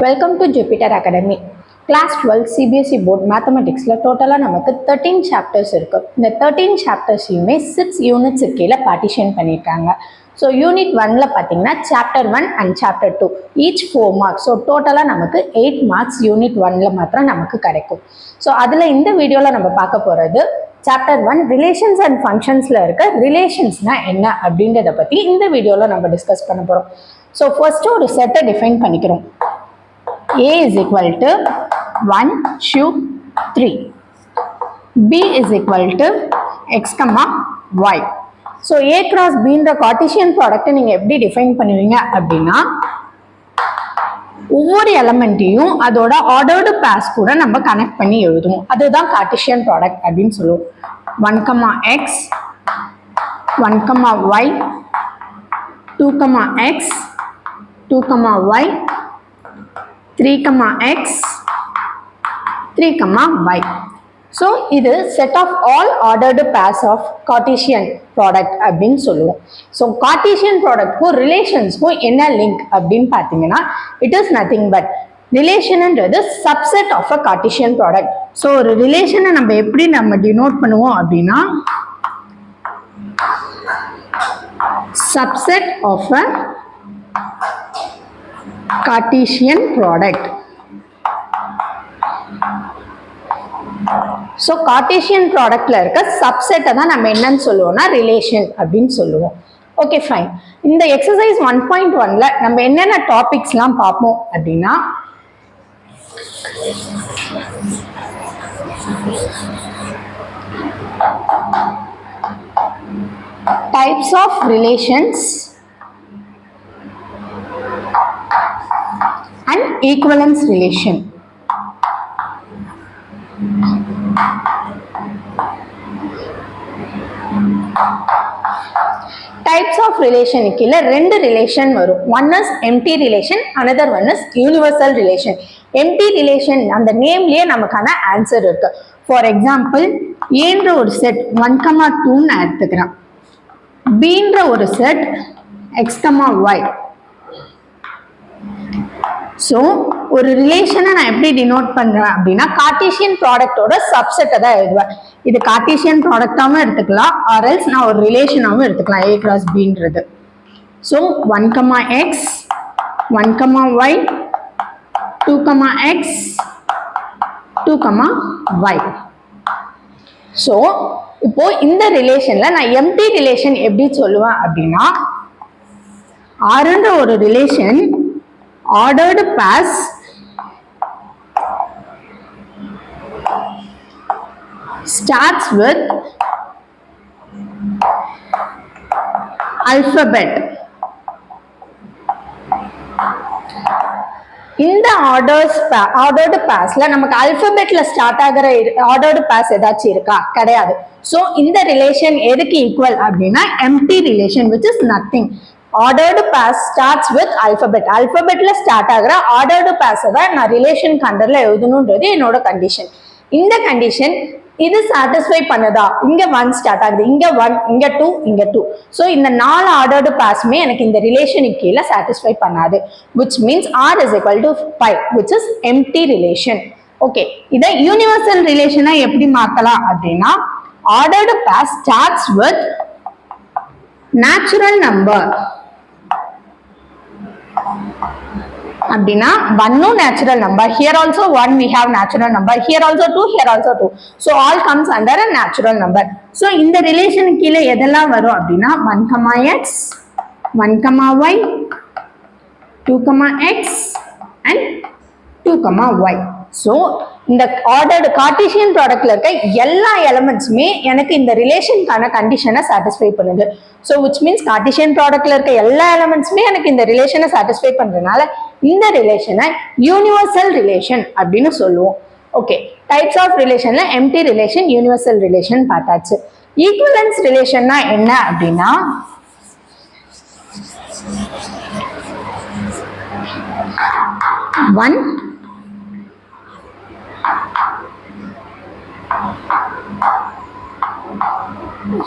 Welcome to Jupiter Academy. Class 12 CBSE Board Mathematics டோட்டலாக நமக்கு 13 chapters இருக்குது. இந்த 13 சாப்டர்ஸ்லையுமே 6 யூனிட்ஸ் கீழே பார்ட்டிஷன் பண்ணியிருக்காங்க. ஸோ யூனிட் 1ல் பார்த்தீங்கன்னா chapter 1 and chapter 2 each 4 marks. So டோட்டலாக நமக்கு 8 மார்க்ஸ் யூனிட் 1ல் மாத்திரம் நமக்கு கிடைக்கும். ஸோ அதில் இந்த வீடியோவில் நம்ம பார்க்க போகிறது சாப்டர் 1 ரிலேஷன்ஸ் அண்ட் ஃபங்க்ஷன்ஸில் இருக்க ரிலேஷன்ஸ்னால் என்ன அப்படின்றத பற்றி இந்த வீடியோவில் நம்ம டிஸ்கஸ் பண்ண போகிறோம். ஸோ ஃபர்ஸ்ட்டு ஒரு செட்டை டிஃபைன் பண்ணிக்கிறோம். A is equal to 1, 2, 3. B is equal to x, y. So A cross B இந்த கார்ட்டீசியன் ப்ராடக்ட்டை நீங்கள் எப்படி டிஃபைன் பண்ணுவீங்க அப்படின்னா ஒவ்வொரு எலமெண்ட்டையும் அதோட ஆர்டர்டு பேர்ஸ் கூட நம்ம கனெக்ட் பண்ணி எழுதுவோம். அதுதான் கார்ட்டீசியன் ப்ராடக்ட் அப்படின்னு சொல்லுவோம். 1, x, 1, y, 2, x, 2, y, 3, x, 3, y. So இது set of all ordered pairs of Cartesian product அப்படின்னு சொல்லுவோம். So Cartesian productக்கும் ரிலேஷன்ஸ்க்கும் என்ன லிங்க் அப்படின்னு பார்த்தீங்கன்னா it is nothing but ரிலேஷன்ன்றது subset of a Cartesian product. So ஒரு ரிலேஷனை நம்ம டினோட் பண்ணுவோம் அப்படின்னா subset of a Cartesian product. So Cartesian productல இருக்க சப்செட்டை தான் நம்ம என்னன்னு சொல்லுவோம்னா ரிலேஷன் அப்படின்னு சொல்லுவோம். Okay fine. இந்த எக்ஸசைஸ் 1.1ல நம்ம என்னென்ன டாபிக்ஸ்லாம் பார்ப்போம் அப்படின்னா types of relations and equivalence relation. Types of relation கீழ ரெண்டு ரிலேஷன் வரும். One is empty relation, another one is universal relation. Empty relation அந்த நேம்லயே நமக்கான ஆன்சர் இருக்கு. ஃபார் எக்ஸாம்பிள் ஏன்ற ஒரு செட் 1, 2 எடுத்துக்கிறேன். பீன்ற ஒரு செட் x, y. ஸோ ஒரு ரிலேஷனை நான் எப்படி டினோட் பண்ணுறேன் அப்படின்னா கார்ட்டீசியன் ப்ராடக்டோட சப்செட்டை தான் எழுதுவேன். இது கார்ட்டீசியன் ப்ராடக்டாகவும் எடுத்துக்கலாம் ஆர்எல்ஸ் நான் ஒரு ரிலேஷனாகவும் எடுத்துக்கலாம் A cross Bன்றது. So 1, x, 1, y, 2, x, 2, y. So இப்போ இந்த ரிலேஷனில் நான் எம்டி ரிலேஷன் எப்படி சொல்லுவேன் அப்படின்னா ஆறுன்ற ஒரு relation ordered pairs starts with alphabet. இந்த ordered pairsல நமக்கு alphabetல ஸ்டார்ட் ஆகிற ordered pairs ஏதாச்சும் இருக்கா? கிடையாது. ஸோ இந்த ரிலேஷன் எதுக்கு ஈக்குவல் அப்படின்னா empty relation which is nothing. Ordered pairs starts with alphabet. Alphabetல ஸ்டார்ட் ஆகிற ordered pairs தான் நான் ரிலேஷன் கண்டர்ல எழுதணும்ன்றது என்னோட கண்டிஷன். இந்த கண்டிஷன் இது சாட்டிஸ்ஃபை பண்ணுதா? இங்க 1 ஸ்டார்ட் ஆகுது, இங்க 1, இங்க 2, இங்க 2. ஸோ இந்த 4 ordered pairsமே எனக்கு இந்த ரிலேஷனுக்கு கீழே சாட்டிஸ்ஃபை பண்ணாது. which means R is equal to 5 which is empty relation. Okay, இதை யூனிவர்சல் ரிலேஷனா எப்படி மாத்தலாம் அப்படின்னா ordered pairs starts with natural number. அப்படின்னா 1 natural number, here also 1 we have natural number, here also 2, here also 2, so all comes under a natural number. so இந்த relation கீழே எதெல்லாம் வரும் அப்படின்னா 1, x, 1, y, 2, x and 2, y. So இந்த ordered Cartesian ப்ராடக்ட்ல இருக்க எல்லா எலமெண்ட்ஸுமே எனக்கு இந்த ரிலேஷனுக்கான கண்டிஷனை சாட்டிஸ்ஃபை பண்ணுது. ஸோ விச் மீன்ஸ் கார்ட்டீசியன் ப்ராடக்ட்ல இருக்க எல்லா எலமெண்ட்ஸுமே எனக்கு இந்த ரிலேஷனை சாட்டிஸ்ஃபை பண்றதுனால இந்த ரிலேஷனை யூனிவர்சல் ரிலேஷன் அப்படின்னு சொல்லுவோம். ஓகே, டைப்ஸ் ஆஃப் ரிலேஷன்ல எம்டி ரிலேஷன், யூனிவர்சல் ரிலேஷன் பார்த்தாச்சு. ஈக்குவலன்ஸ் ரிலேஷன்னா என்ன அப்படின்னா one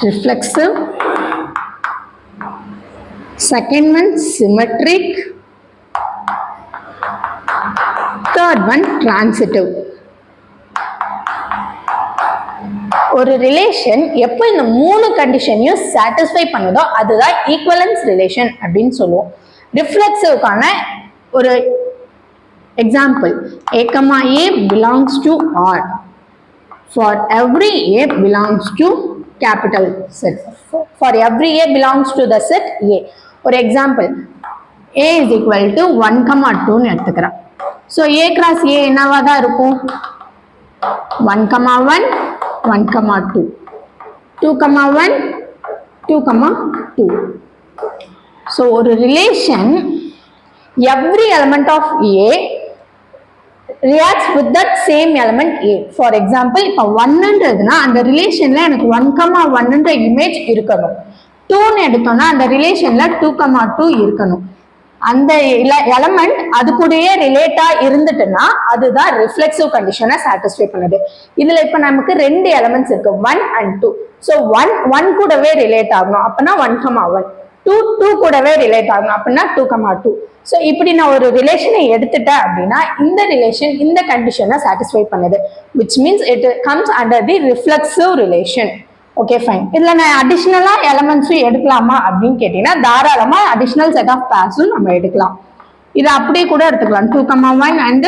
reflexive, second one symmetric, third one transitive. ஒரு ரிலேஷன் எப்போ இந்த 3 கண்டிஷனையும் சாட்டிஸ்ஃபை பண்ணுதோ அதுதான் ஈக்குவலன்ஸ் ரிலேஷன் அப்படின்னு சொல்லுவோம். ரிஃப்ளெக்சிவ்க்கான ஒரு example, a, a belongs to R. For every a belongs to capital set. For every a belongs to the set A. ஒரு example, a is equal to 1, 2 எடுத்துக்கிறேன். ஸோ a cross a என்னவா தான் இருக்கும்? 1, 1, 1, 2, 2, 1, 2, 2. So ஒரு relation every element of A reacts with that same element A. For example, இப்போ 1ன்றதுனா அந்த ரிலேஷன்ல எனக்கு 1, 1ன்ற image இருக்கணும். 2ன்னு எடுத்தோம்னா அந்த ரிலேஷன்ல 2, 2 இருக்கணும். அந்த எலமெண்ட் அது கூடயே ரிலேட்டா இருந்துட்டுன்னா அதுதான் ரிஃப்ளெக்சிவ் கண்டிஷனை சாட்டிஸ்ஃபை பண்ணுது. இதுல இப்ப நமக்கு 2 எலமெண்ட்ஸ் இருக்கு, 1 and 2. ஸோ 1 கூடவே ரிலேட் ஆகணும், அப்பனா 1, 1. 2 கூடவே ரிலேட் ஆகணும், அப்படின்னா 2, 2. ஸோ இப்படி நான் ஒரு ரிலேஷனை எடுத்துட்டேன் அப்படின்னா இந்த ரிலேஷன் இந்த கண்டிஷனை சாட்டிஸ்ஃபை பண்ணுது, which means it comes under the reflexive relation. Okay fine. இதுல நான் அடிஷ்னலா எலமெண்ட்ஸும் எடுக்கலாமா அப்படின்னு கேட்டீங்கன்னா தாராளமா அடிஷ்னல் செட் ஆஃப் பேர்ஸும் நம்ம எடுக்கலாம். இது அப்படியே கூட எடுத்துக்கலாம், 2, 1 and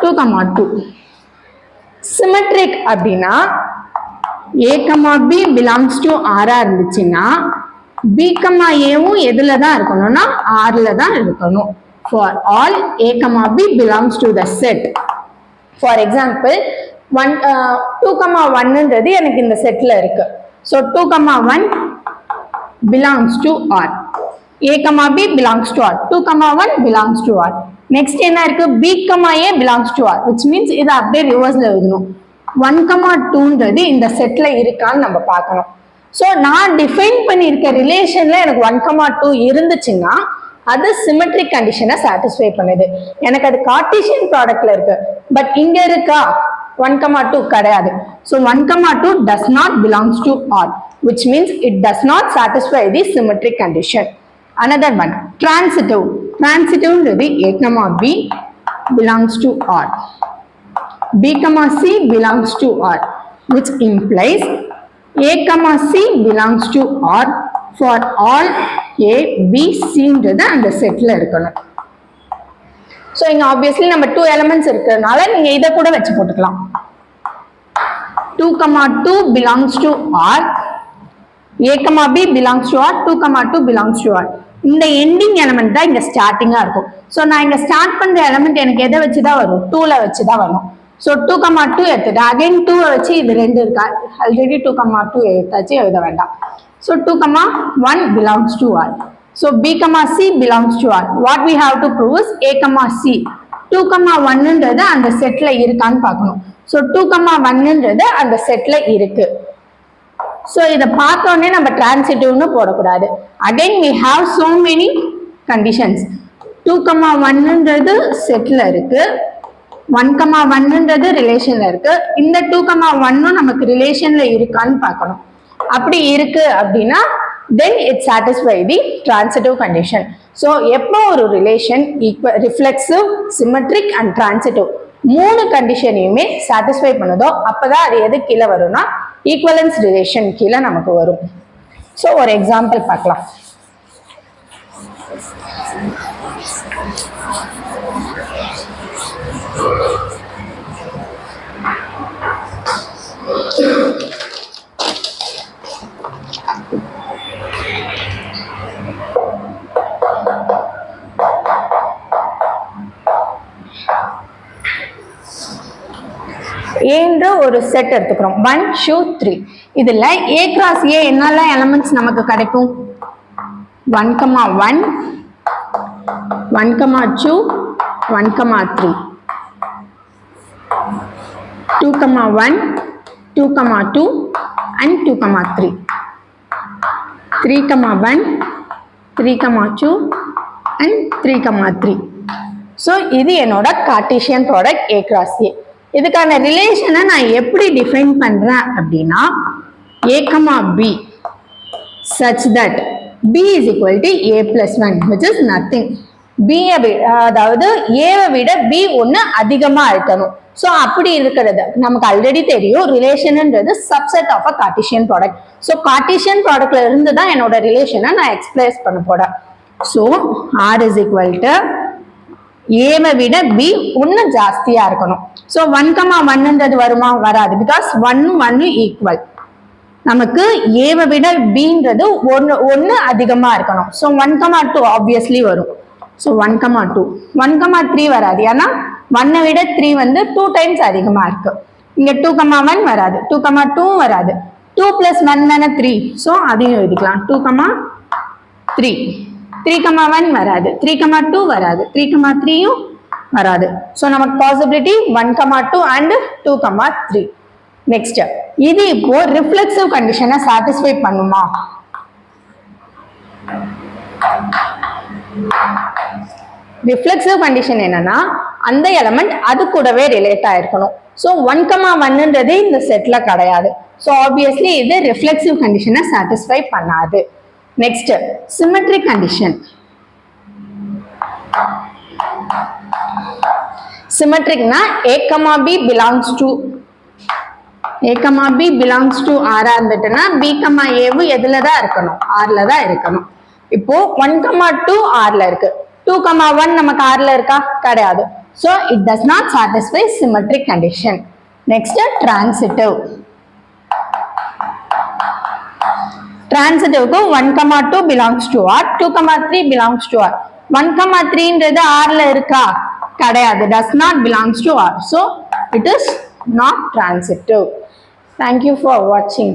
2, 2. சிமெட்ரிக் அப்படின்னா a, b belongs to R இருந்துச்சுன்னா b, aவும் எதுல தான் இருக்கணும்னா Rல தான் இருக்கணும். For all a, b belongs to the set. For example, 2, 1ன்றது எனக்கு இந்த செட்ல இருக்கு. So 2, 1 belongs to R. a, b belongs to R. 2, 1 belongs to R. Next என்ன இருக்கு? b, a belongs to R, which means இது அப்படியே ரிவர்ஸ்ல எழுதணும். 1, 2ன்றது இந்த செட்ல இருக்கான்னு நம்ம பார்க்கணும். ஸோ நான் டிஃபைன் பண்ணியிருக்க ரிலேஷன்ல எனக்கு 1, 2 இருந்துச்சுன்னா அது சிமெட்ரிக் கண்டிஷனை சாட்டிஸ்ஃபை பண்ணுது. எனக்கு அது கார்ட்டீசியன் ப்ராடக்ட்ல இருக்கு, பட் இங்க இருக்கா 1, 2 கிடையாது. So 1, 2 does not belongs to R, which means it does not satisfy the symmetric condition. Another one, transitive. Transitive-ன்றது a, b belongs to R. b, c belongs to R, which implies a, c belongs to R for all a, b, cன்றது அந்த செட்ல இருக்கணும். So இங்க obviously நம்ம 2 elements இருக்கிறதுனால நீங்க இதை கூட வச்சு போட்டுக்கலாம். 2, 2 belongs to R. a, b belongs to R. 2, 2 belongs to R. இந்த எண்டிங் எலிமெண்ட் தான் இங்க ஸ்டார்டிங்கா இருக்கும். ஸோ நான் இங்க ஸ்டார்ட் பண்ற எலிமெண்ட் எனக்கு எதை வச்சுதான் வரும்? 2ல வச்சுதான் வரும். ஸோ 2, 2 எடுத்துட்டு அகைன் 2 வச்சு இது 2 இருக்கா, ஆல்ரெடி 2, 2 எடுத்தாச்சு, எழுத வேண்டாம். So 2, 1 belongs to R. So b, c belongs to R. What we have to prove is a, c. 2, 1ன்றது அந்த செட்ல இருக்கான்னு பார்க்கணும். ஸோ 2, 1ன்றது அந்த செட்ல இருக்கு. ஸோ இதை பார்த்தோன்னே நம்ம டிரான்சிட்டிவ்னு போடக்கூடாது. Again we have so many conditions. 2, 1ன்றது செட்ல இருக்கு, 1, 1ன்றது ரிலேஷன்ல இருக்கு. இந்த 2, 1ம் நமக்கு ரிலேஷன்ல இருக்கான்னு பார்க்கணும். அப்படி இருக்கு அப்படின்னா then it satisfy the transitive condition. So எப்போ ஒரு relation reflexive, symmetric and transitive 3 கண்டிஷனையுமே சாட்டிஸ்ஃபை பண்ணுதோ அப்பதான் அது எது கீழே வரும்னா ஈக்குவலன்ஸ் ரிலேஷன் கீழே நமக்கு வரும். ஸோ ஒரு எக்ஸாம்பிள் பார்க்கலாம். ஏன்ற ஒரு செட் எடுத்துக்கிறோம், 1, 2, 3. இதுல a cross a என்னெல்லாம் எலிமெண்ட்ஸ் நமக்கு கிடைக்கும்? 1, 1, 1, 2, 1, 3, 2, 1, 2, 2 and 2, 3, 3, 1, 3, 2 and 3, 3. ஸோ இது என்னோட Cartesian product a cross a. இதுக்கான ரிலேஷனை நான் எப்படி டிஃபைன் பண்றேன் அப்படின்னா a, b such that b is equal to a plus 1, which is nothing B அதாவது ஏவை விட B ஒன்று அதிகமா இருக்கணும். ஸோ அப்படி இருக்கிறது நமக்கு ஆல்ரெடி தெரியும், ரிலேஷன்ன்றது subset of a Cartesian product. So Cartesian ப்ராடக்ட்ல இருந்து தான் என்னோட ரிலேஷனை நான் எக்ஸ்பிரஸ் பண்ண போறேன். So R is equal to ஏவை விட B ஒன்று ஜாஸ்தியா இருக்கணும். ஸோ 1,1ன்றது வருமா? வராது. Because 1 equal. நமக்கு ஏவை விட Bன்றது ஒன்று அதிகமா இருக்கணும். ஸோ 1,2 ஆப்வியஸ்லி வரும். ஸோ 1,2 1,3 வராது. ஏன்னா 1 விட 3 வந்து 2 டைம்ஸ் அதிகமா இருக்கு. இங்க 2,1 வராது, 2,2 வராது. 2 + 1 தானே 3. ஸோ அதையும் எழுதிக்கலாம். 2,3 3,1 வராது, 3,2 வராது, 3,3யும் வராது. ஸோ நமக்கு பாசிபிலிட்டி 1,2 அண்ட் 2,3. நெக்ஸ்ட், இது இப்போ ரிஃப்ளெக்சிவ் கண்டிஷனை சாட்டிஸ்ஃபை பண்ணுமா? ரிஃப்ளெக்சிவ் கண்டிஷன் என்னன்னா அந்த எலமெண்ட் அது கூடவே ரிலேட் ஆயிருக்கணும். ஸோ 1,1ன்றது இந்த செட்ல கிடையாது. ஸோ ஆப்வியஸ்லி இது ரிஃப்ளெக்சிவ் கண்டிஷனை சாட்டிஸ்ஃபை பண்ணாது. Next, symmetric condition. சிமெட்ரிக்னா A, B belongs to R இருந்துட்டுன்னா B, A எதுல தான் இருக்கணும்? Rல தான் இருக்கணும். இப்போ 1,2 Rல இருக்கு, 2,1 நமக்கு Rல இருக்கா? கிடையாது. So it does not satisfy symmetric condition. Next, transitive. Transitive-க்கு 1,2 belongs to R, 2,3 belongs to R. 1,3ன்றது Rல இருக்கா? கிடையாது. Does not belongs to R. So it is not transitive. Thank you for watching.